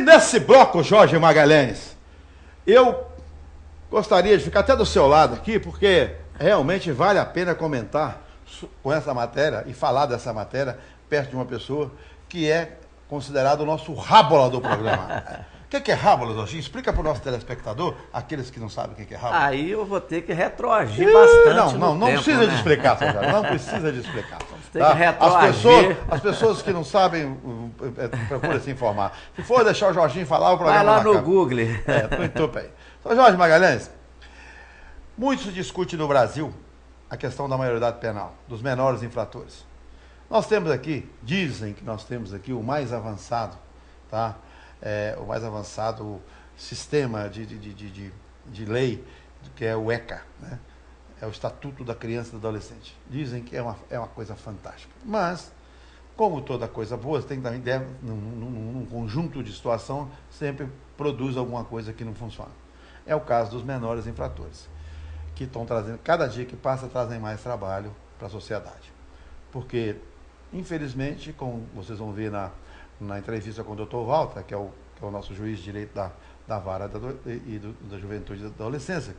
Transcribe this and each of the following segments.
nesse bloco, Jorge Magalhães, eu gostaria de ficar até do seu lado aqui, porque realmente vale a pena comentar com essa matéria e falar dessa matéria perto de uma pessoa que é considerado o nosso rábola do programa. O que é rábola, Jorginho? Explica para o nosso telespectador, aqueles que não sabem o que é rábola. Aí eu vou ter que retroagir bastante Não tempo, precisa né? de explicar, Sr. Jorge, não precisa de explicar. Tem que retroagir. As pessoas que não sabem, procurem se informar. Se for deixar o Jorginho falar, o programa vai lá no acaba. Google. Muito bem. Então, Jorge Magalhães, muito se discute no Brasil a questão da maioridade penal, dos menores infratores. Nós temos aqui, dizem que nós temos aqui o mais avançado, tá? O mais avançado sistema de lei, que é o ECA, né? É o Estatuto da Criança e do Adolescente. Dizem que é uma coisa fantástica. Mas, como toda coisa boa, você tem que dar ideia, num conjunto de situação, sempre produz alguma coisa que não funciona. É o caso dos menores infratores, que estão trazendo, cada dia que passa, trazem mais trabalho para a sociedade. Porque, infelizmente, como vocês vão ver na entrevista com o Dr. Walter, que é o nosso juiz de direito da vara da juventude e da adolescência,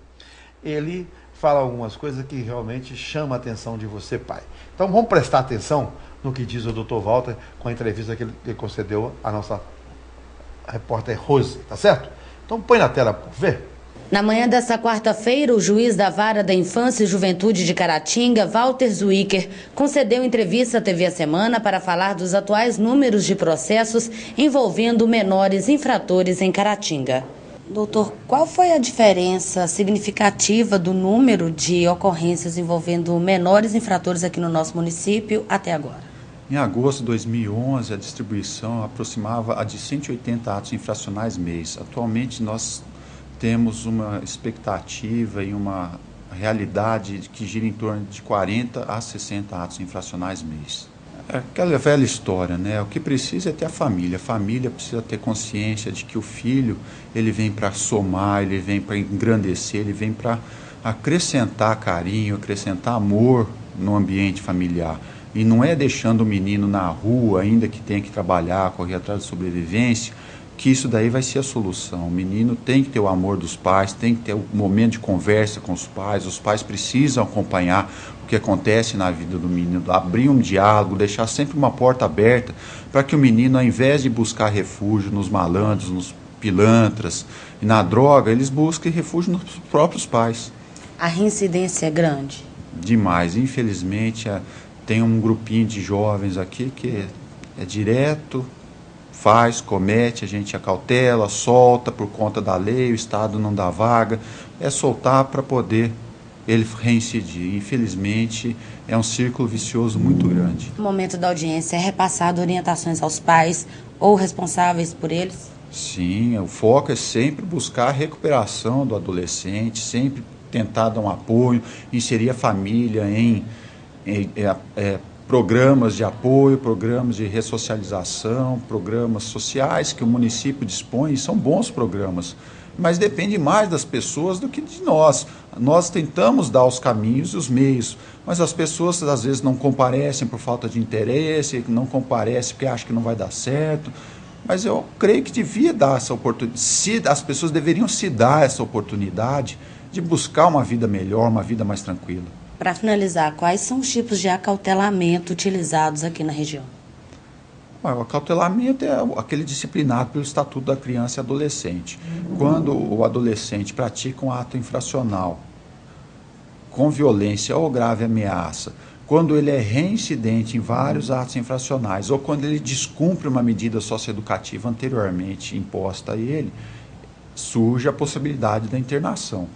ele fala algumas coisas que realmente chamam a atenção de você, pai. Então vamos prestar atenção no que diz o Dr. Walter com a entrevista que ele concedeu à nossa repórter Rose, tá certo? Então põe na tela, por ver. Na manhã desta quarta-feira, o juiz da Vara da Infância e Juventude de Caratinga, Walter Zwicker, concedeu entrevista à TV A Semana para falar dos atuais números de processos envolvendo menores infratores em Caratinga. Doutor, qual foi a diferença significativa do número de ocorrências envolvendo menores infratores aqui no nosso município até agora? Em agosto de 2011, a distribuição aproximava a de 180 atos infracionais mês. Atualmente, nós temos uma expectativa e uma realidade que gira em torno de 40 a 60 atos infracionais mês. É aquela velha história, né? O que precisa é ter a família. A família precisa ter consciência de que o filho, ele vem para somar, ele vem para engrandecer, ele vem para acrescentar carinho, acrescentar amor no ambiente familiar. E não é deixando o menino na rua, ainda que tenha que trabalhar, correr atrás de sobrevivência, que isso daí vai ser a solução. O menino tem que ter o amor dos pais, tem que ter o momento de conversa com os pais precisam acompanhar o que acontece na vida do menino, abrir um diálogo, deixar sempre uma porta aberta para que o menino, ao invés de buscar refúgio nos malandros, nos pilantras e na droga, eles busquem refúgio nos próprios pais. A reincidência é grande? Demais. Infelizmente, tem um grupinho de jovens aqui que é direto, comete, a gente acautela, solta por conta da lei, o Estado não dá vaga, é soltar para poder ele reincidir. Infelizmente, é um círculo vicioso muito grande. No momento da audiência, é repassado orientações aos pais ou responsáveis por eles? Sim, o foco é sempre buscar a recuperação do adolescente, sempre tentar dar um apoio, inserir a família em programas de apoio, programas de ressocialização, programas sociais que o município dispõe, e são bons programas, mas depende mais das pessoas do que de nós. Nós tentamos dar os caminhos e os meios, mas as pessoas às vezes não comparecem por falta de interesse, não comparecem porque acham que não vai dar certo, mas eu creio que devia dar essa oportunidade, as pessoas deveriam se dar essa oportunidade de buscar uma vida melhor, uma vida mais tranquila. Para finalizar, quais são os tipos de acautelamento utilizados aqui na região? O acautelamento é aquele disciplinado pelo Estatuto da Criança e Adolescente. Quando o adolescente pratica um ato infracional com violência ou grave ameaça, quando ele é reincidente em vários atos infracionais ou quando ele descumpre uma medida socioeducativa anteriormente imposta a ele, surge a possibilidade da internação.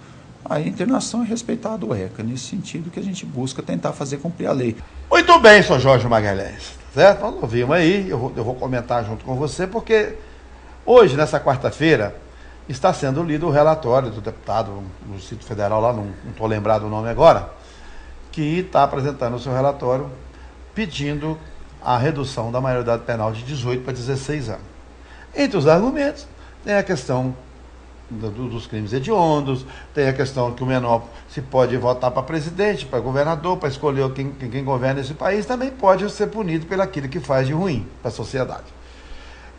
A internação é respeitada o ECA, nesse sentido que a gente busca tentar fazer cumprir a lei. Muito bem, Sr. Jorge Magalhães, certo? Nós ouvimos aí, eu vou comentar junto com você, porque hoje, nessa quarta-feira, está sendo lido o relatório do deputado do Distrito Federal, lá, não estou lembrado o nome agora, que está apresentando o seu relatório pedindo a redução da maioridade penal de 18 para 16 anos. Entre os argumentos, tem a questão dos crimes hediondos, tem a questão que o menor se pode votar para presidente, para governador, para escolher quem governa esse país, também pode ser punido pelo aquilo que faz de ruim para a sociedade.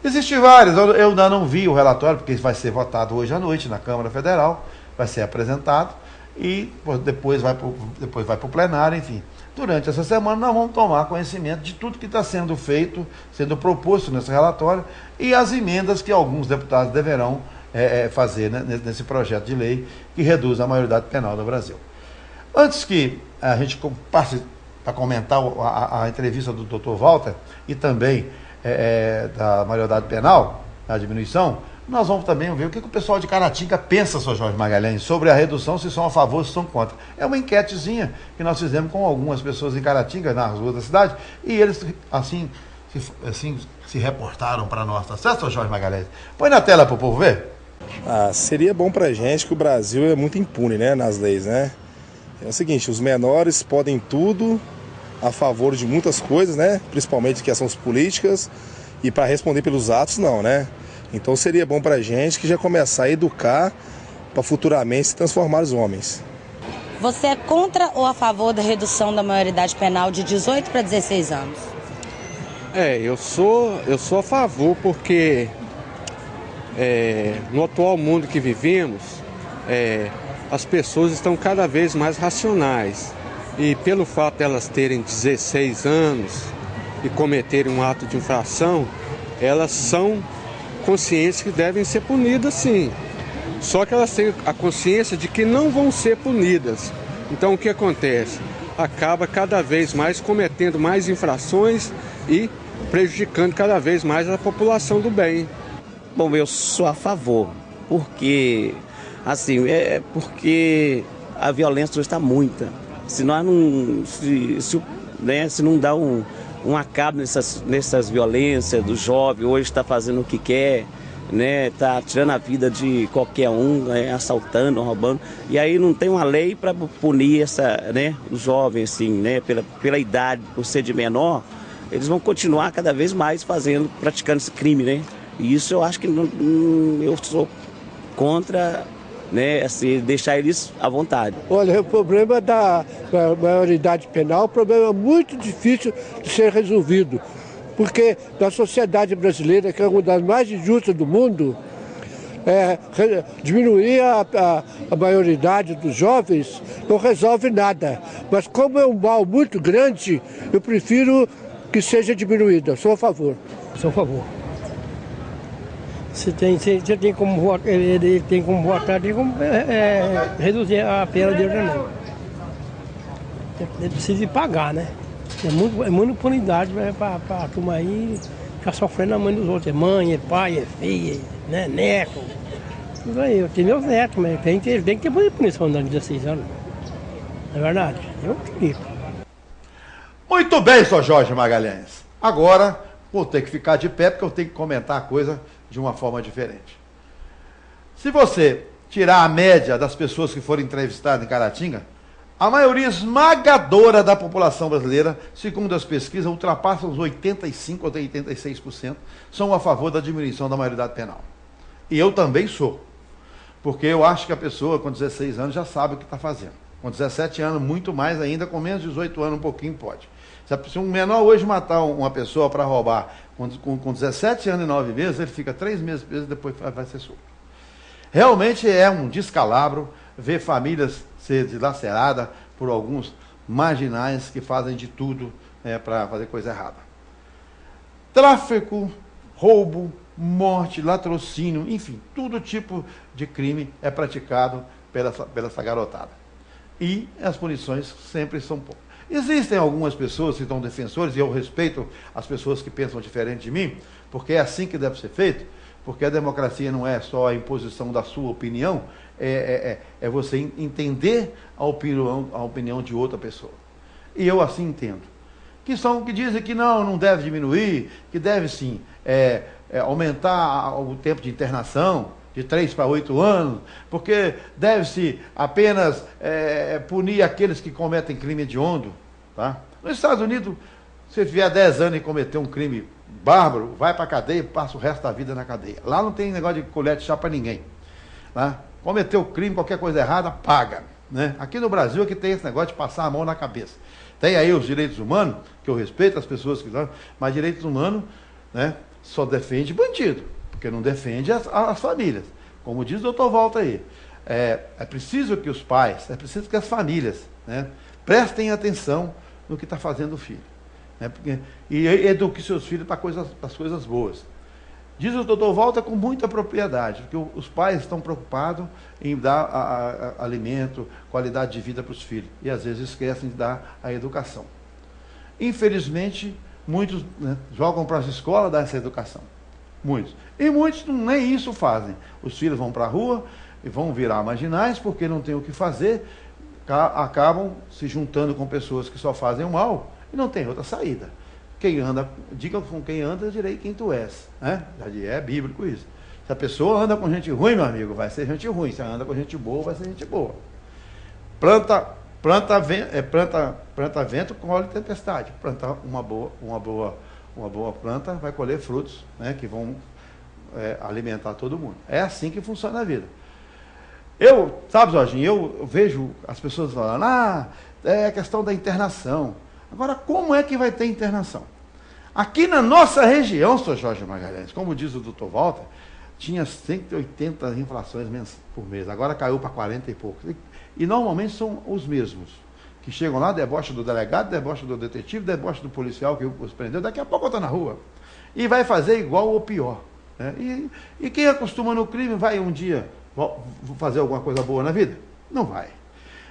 Existem várias, eu ainda não vi o relatório, porque vai ser votado hoje à noite na Câmara Federal, vai ser apresentado e depois vai para o plenário, enfim. Durante essa semana nós vamos tomar conhecimento de tudo que está sendo feito, sendo proposto nesse relatório e as emendas que alguns deputados deverão fazer, né, nesse projeto de lei que reduz a maioridade penal do Brasil. Antes que a gente passe para comentar a entrevista do Dr. Walter e também da maioridade penal, a diminuição, nós vamos também ver o que o pessoal de Caratinga pensa, Sr. Jorge Magalhães, sobre a redução, se são a favor, se são contra. É uma enquetezinha que nós fizemos com algumas pessoas em Caratinga, nas ruas da cidade, e eles, assim se reportaram para nós, tá certo, Sr. Jorge Magalhães? Põe na tela para o povo ver. Seria bom para a gente que o Brasil é muito impune, né, nas leis, né? É o seguinte, os menores podem tudo a favor de muitas coisas, né? Principalmente questões políticas, e para responder pelos atos, não, né? Então seria bom para a gente que já começar a educar para futuramente se transformar os homens. Você é contra ou a favor da redução da maioridade penal de 18 para 16 anos? Eu sou a favor, porque no atual mundo que vivemos, as pessoas estão cada vez mais racionais. E pelo fato de elas terem 16 anos e cometerem um ato de infração, elas são conscientes que devem ser punidas, sim. Só que elas têm a consciência de que não vão ser punidas. Então o que acontece? Acaba cada vez mais cometendo mais infrações e prejudicando cada vez mais a população do bem. Bom, eu sou a favor, porque porque a violência hoje está muita. Se nós não se não dá um acabo nessas violências do jovem, hoje está fazendo o que quer, né? Está tirando a vida de qualquer um, assaltando, roubando, e aí não tem uma lei para punir os jovens, assim, né? Pela idade, por ser de menor, eles vão continuar cada vez mais praticando esse crime, né? E isso eu acho que eu sou contra, né, assim, deixar eles à vontade. Olha, o problema da maioridade penal é um problema muito difícil de ser resolvido, porque na sociedade brasileira, que é uma das mais injustas do mundo, diminuir a maioridade dos jovens não resolve nada. Mas como é um mal muito grande, eu prefiro que seja diminuída. Sou a favor. Sou a favor. Você tem como votar, ele tem como votar, tem como reduzir a pena dele também. Ele precisa pagar, né? É muita impunidade para a turma aí ficar sofrendo na mãe dos outros. É mãe, é pai, é filha, né? Neto. Tudo aí. Eu tenho meus netos, mas tem que ter punição de 16 anos. Não é verdade? Eu acredito. Muito bem, Sr. Jorge Magalhães. Agora vou ter que ficar de pé porque eu tenho que comentar a coisa de uma forma diferente. Se você tirar a média das pessoas que foram entrevistadas em Caratinga, a maioria esmagadora da população brasileira, segundo as pesquisas, ultrapassa os 85% ou 86%, são a favor da diminuição da maioridade penal. E eu também sou. Porque eu acho que a pessoa com 16 anos já sabe o que está fazendo. Com 17 anos, muito mais ainda, com menos de 18 anos, um pouquinho pode. Se um menor hoje matar uma pessoa para roubar com 17 anos e 9 meses, ele fica 3 meses preso e depois vai ser solto. Realmente é um descalabro ver famílias ser dilaceradas por alguns marginais que fazem de tudo para fazer coisa errada. Tráfico, roubo, morte, latrocínio, enfim, todo tipo de crime é praticado pela essa garotada. E as punições sempre são poucas. Existem algumas pessoas que são defensores, e eu respeito as pessoas que pensam diferente de mim, porque é assim que deve ser feito, porque a democracia não é só a imposição da sua opinião, é você entender a opinião de outra pessoa. E eu assim entendo. Que dizem que não deve diminuir, que deve sim aumentar o tempo de internação, de 3 para 8 anos, porque deve-se apenas punir aqueles que cometem crime hediondo. Tá? Nos Estados Unidos, se vier 10 anos e cometer um crime bárbaro, vai para a cadeia e passa o resto da vida na cadeia. Lá não tem negócio de colher de chá para ninguém. Tá? Cometeu crime, qualquer coisa errada, paga. Né? Aqui no Brasil é que tem esse negócio de passar a mão na cabeça. Tem aí os direitos humanos, que eu respeito as pessoas que dão, mas direitos humanos, né? só defende bandido, porque não defende as famílias. Como diz o doutor Walter aí, é preciso que os pais, é preciso que as famílias, né, prestem atenção no que está fazendo o filho, né, e eduque seus filhos para as coisas boas. Diz o doutor Walter com muita propriedade, porque os pais estão preocupados em dar alimento, qualidade de vida para os filhos, e às vezes esquecem de dar a educação. Infelizmente, muitos, né, jogam para as escolas dar essa educação. Muitos. E muitos nem isso fazem. Os filhos vão para a rua e vão virar marginais porque não tem o que fazer, acabam se juntando com pessoas que só fazem o mal e não tem outra saída. Quem anda, diga com quem anda, eu direi quem tu és. Né? É bíblico isso. Se a pessoa anda com gente ruim, meu amigo, vai ser gente ruim. Se ela anda com gente boa, vai ser gente boa. Planta vento, colhe tempestade. Plantar uma boa planta vai colher frutos, né, que vão alimentar todo mundo. É assim que funciona a vida. Sabe, Jorginho, eu vejo as pessoas falando, é a questão da internação. Agora, como é que vai ter internação? Aqui na nossa região, Sr. Jorge Magalhães, como diz o doutor Walter, tinha 180 infrações por mês, agora caiu para 40 e poucos. E normalmente são os mesmos, que chegam lá, debocha do delegado, debocha do detetive, debocha do policial que os prendeu, daqui a pouco está na rua. E vai fazer igual ou pior. Né? E quem acostuma no crime vai um dia fazer alguma coisa boa na vida? Não vai.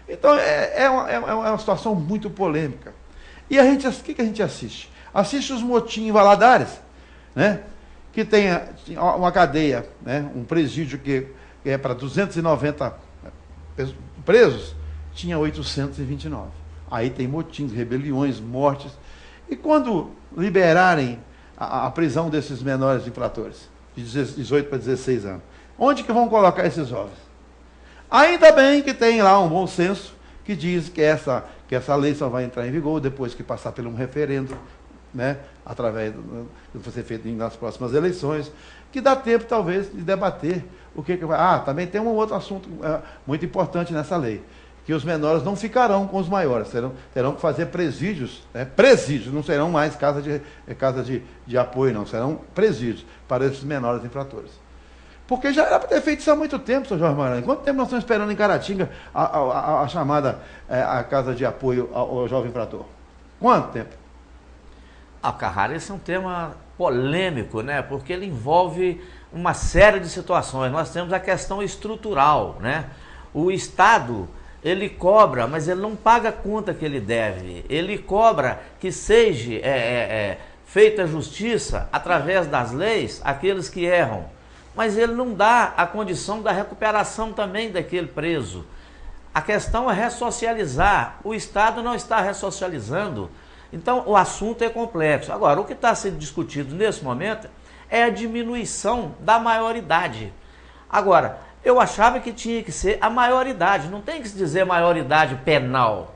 Então é uma situação muito polêmica. E o que a gente assiste? Assiste os motins em Valadares, né? Que tem uma cadeia, né? Um presídio que é para 290 presos, tinha 829. Aí tem motins, rebeliões, mortes. E quando liberarem a prisão desses menores infratores, de 18 para 16 anos, onde que vão colocar esses jovens? Ainda bem que tem lá um bom senso que diz que essa lei só vai entrar em vigor depois que passar por um referendo, né, através do que vai ser feito nas próximas eleições, que dá tempo, talvez, de debater o que vai... também tem um outro assunto muito importante nessa lei, que os menores não ficarão com os maiores, terão que fazer presídios, né, presídios, não serão mais casa de apoio, não, serão presídios para esses menores infratores. Porque já era para ter feito isso há muito tempo, Sr. Jorge Magalhães. Quanto tempo nós estamos esperando em Caratinga a chamada a casa de apoio ao jovem infrator? Quanto tempo? Carrara, esse é um tema polêmico, né? Porque ele envolve uma série de situações. Nós temos a questão estrutural, né? O Estado, ele cobra, mas ele não paga a conta que ele deve. Ele cobra que seja feita justiça através das leis àqueles que erram. Mas ele não dá a condição da recuperação também daquele preso. A questão é ressocializar. O Estado não está ressocializando. Então, o assunto é complexo. Agora, o que está sendo discutido nesse momento é a diminuição da maioridade. Agora, eu achava que tinha que ser a maioridade, não tem que se dizer maioridade penal,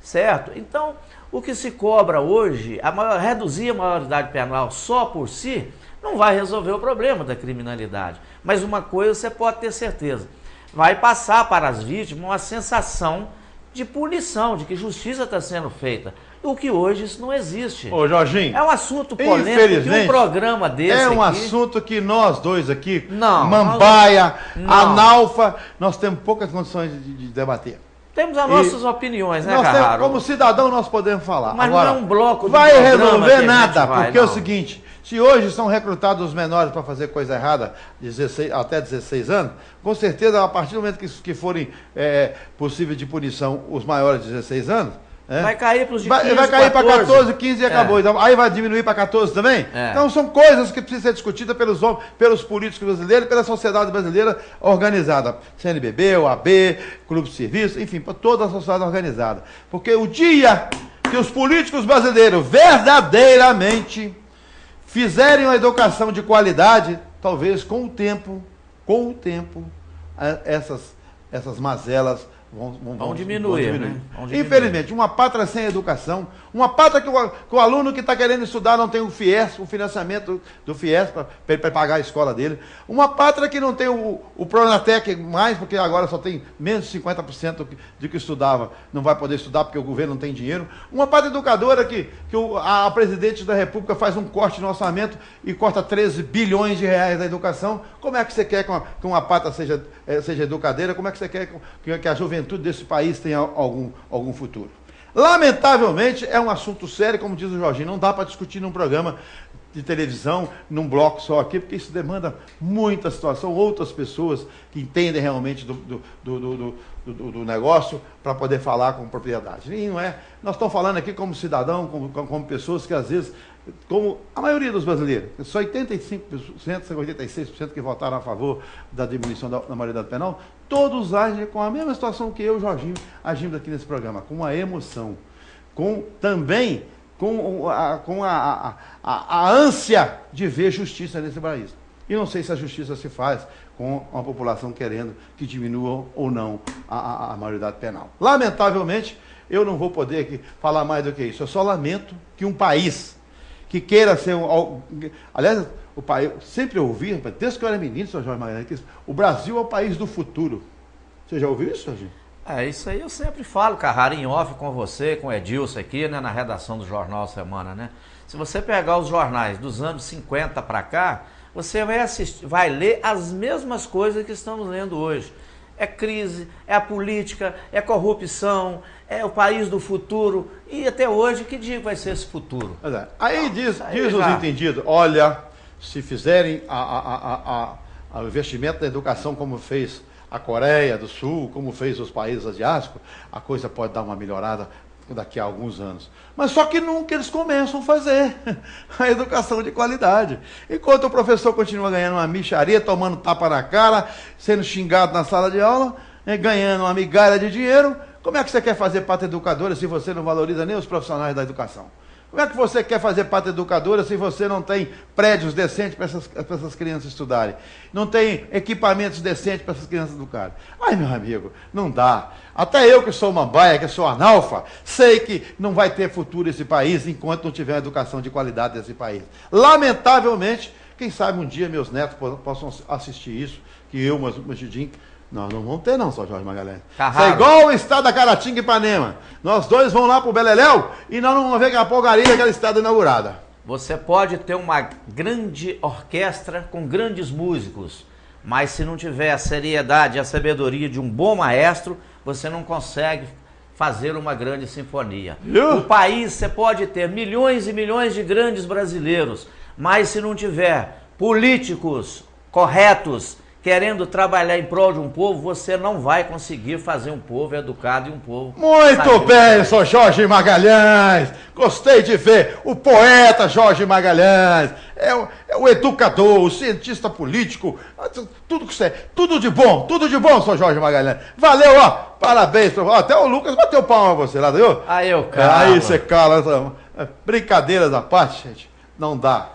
certo? Então, o que se cobra hoje, reduzir a maioridade penal só por si, não vai resolver o problema da criminalidade. Mas uma coisa você pode ter certeza, vai passar para as vítimas uma sensação de punição, de que justiça está sendo feita. O que hoje isso não existe. Ô, Jorginho, é um assunto polêmico que um programa desse é um assunto que nós dois aqui, Mambaia, Analfa, nós temos poucas condições de debater. Temos as nossas opiniões, né, Carraro? Como cidadão nós podemos falar. Mas agora, não é um bloco vai resolver nada, porque é o seguinte, se hoje são recrutados os menores para fazer coisa errada, até 16 anos, com certeza, a partir do momento que forem possível de punição os maiores de 16 anos, vai cair para os de 15, vai cair para 14, 15 e acabou. Então, aí vai diminuir para 14 também? Então são coisas que precisam ser discutidas pelos políticos brasileiros e pela sociedade brasileira organizada. CNBB, OAB, Clube de Serviço, enfim, para toda a sociedade organizada. Porque o dia que os políticos brasileiros verdadeiramente fizerem uma educação de qualidade, talvez com o tempo, essas mazelas vão diminuir, né? Infelizmente, uma pátria sem educação, uma pátria que o aluno que está querendo estudar não tem o FIES, o financiamento do FIES para pagar a escola dele, uma pátria que não tem o Pronatec mais, porque agora só tem menos de 50% do que estudava, não vai poder estudar porque o governo não tem dinheiro, uma pátria educadora que a presidente da República faz um corte no orçamento e corta 13 bilhões de reais da educação. Como é que você quer que uma pátria seja educadeira? Como é que você quer que a juventude desse país tenha algum futuro? Lamentavelmente, é um assunto sério, como diz o Jorginho, não dá para discutir num programa de televisão, num bloco só aqui, porque isso demanda muita situação, outras pessoas que entendem realmente do negócio para poder falar com propriedade. E não é, nós estamos falando aqui como cidadão, como pessoas que às vezes, como a maioria dos brasileiros, só 85%, 86% que votaram a favor da diminuição da maioridade penal, todos agem com a mesma situação que eu e o Jorginho agimos aqui nesse programa, com a emoção, também com a ânsia de ver justiça nesse país. E não sei se a justiça se faz com uma população querendo que diminua ou não a maioridade penal. Lamentavelmente, eu não vou poder aqui falar mais do que isso. Eu só lamento que um país que queira ser aliás, o país, sempre ouvi, desde que eu era menino, Sr. Jorge Magalhães, que o Brasil é o país do futuro. Você já ouviu isso, Jorginho? Isso aí eu sempre falo, Carrara, em off com você, com o Edilson aqui, né, na redação do Jornal Semana, né? Se você pegar os jornais dos anos 50 para cá, você vai ler as mesmas coisas que estamos lendo hoje. É crise, é a política, é corrupção, é o país do futuro. E até hoje, que dia vai ser esse futuro? Aí diz os entendidos, olha, se fizerem o investimento na educação como fez a Coreia do Sul, como fez os países asiáticos, a coisa pode dar uma melhorada daqui a alguns anos. Mas só que nunca eles começam a fazer a educação de qualidade. Enquanto o professor continua ganhando uma mixaria, tomando tapa na cara, sendo xingado na sala de aula, ganhando uma migalha de dinheiro, como é que você quer fazer pátria educadora se você não valoriza nem os profissionais da educação? Como é que você quer fazer pátria educadora se você não tem prédios decentes para essas crianças estudarem? Não tem equipamentos decentes para essas crianças educarem? Ai, meu amigo, não dá. Até eu que sou mambaia, que sou analfa, sei que não vai ter futuro esse país enquanto não tiver uma educação de qualidade desse país. Lamentavelmente, quem sabe um dia meus netos possam assistir isso, que eu, Machidinho, nós não vamos ter não, Sr. Jorge Magalhães. Isso é igual o estado da Caratinga e Ipanema. Nós dois vamos lá pro Beleléu e nós não vamos ver aquela porcaria daquela estrada inaugurada. Você pode ter uma grande orquestra com grandes músicos, mas se não tiver a seriedade e a sabedoria de um bom maestro, você não consegue fazer uma grande sinfonia. O país, você pode ter milhões e milhões de grandes brasileiros, mas se não tiver políticos corretos, querendo trabalhar em prol de um povo, você não vai conseguir fazer um povo educado e um povo... Muito bem, Sr. Jorge Magalhães. Gostei de ver o poeta Jorge Magalhães. É o educador, o cientista político. Tudo de bom, Sr. Jorge Magalhães. Valeu, ó. Parabéns. Até o Lucas bateu palma a você lá, viu? Aí eu calo. Aí você cala. Brincadeiras à parte, gente. Não dá.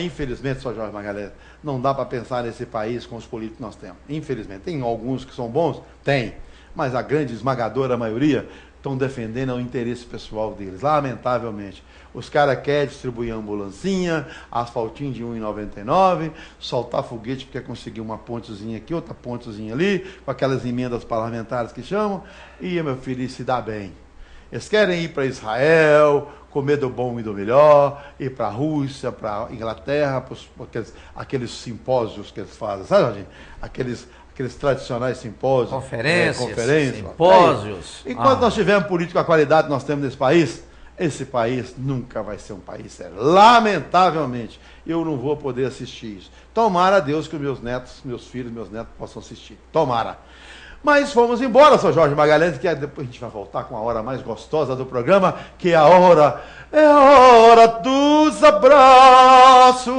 Infelizmente, Sr. Jorge Magalhães, não dá para pensar nesse país com os políticos que nós temos. Infelizmente. Tem alguns que são bons? Tem. Mas a grande esmagadora maioria estão defendendo o interesse pessoal deles. Lamentavelmente. Os caras querem distribuir ambulancinha, asfaltinho de R$ 1,99, soltar foguete porque quer conseguir uma pontezinha aqui, outra pontezinha ali, com aquelas emendas parlamentares que chamam, e, meu filho, se dá bem. Eles querem ir para Israel, comer do bom e do melhor, ir para a Rússia, para a Inglaterra, aqueles simpósios que eles fazem, sabe, Jorginho? Aqueles tradicionais simpósios. Conferências. Simpósios. Enquanto nós tivermos política com a qualidade que nós temos nesse país, esse país nunca vai ser um país sério. Lamentavelmente, eu não vou poder assistir isso. Tomara a Deus que meus filhos, meus netos possam assistir. Tomara. Mas fomos embora, Sr. Jorge Magalhães, que depois a gente vai voltar com a hora mais gostosa do programa, que é a hora dos abraços.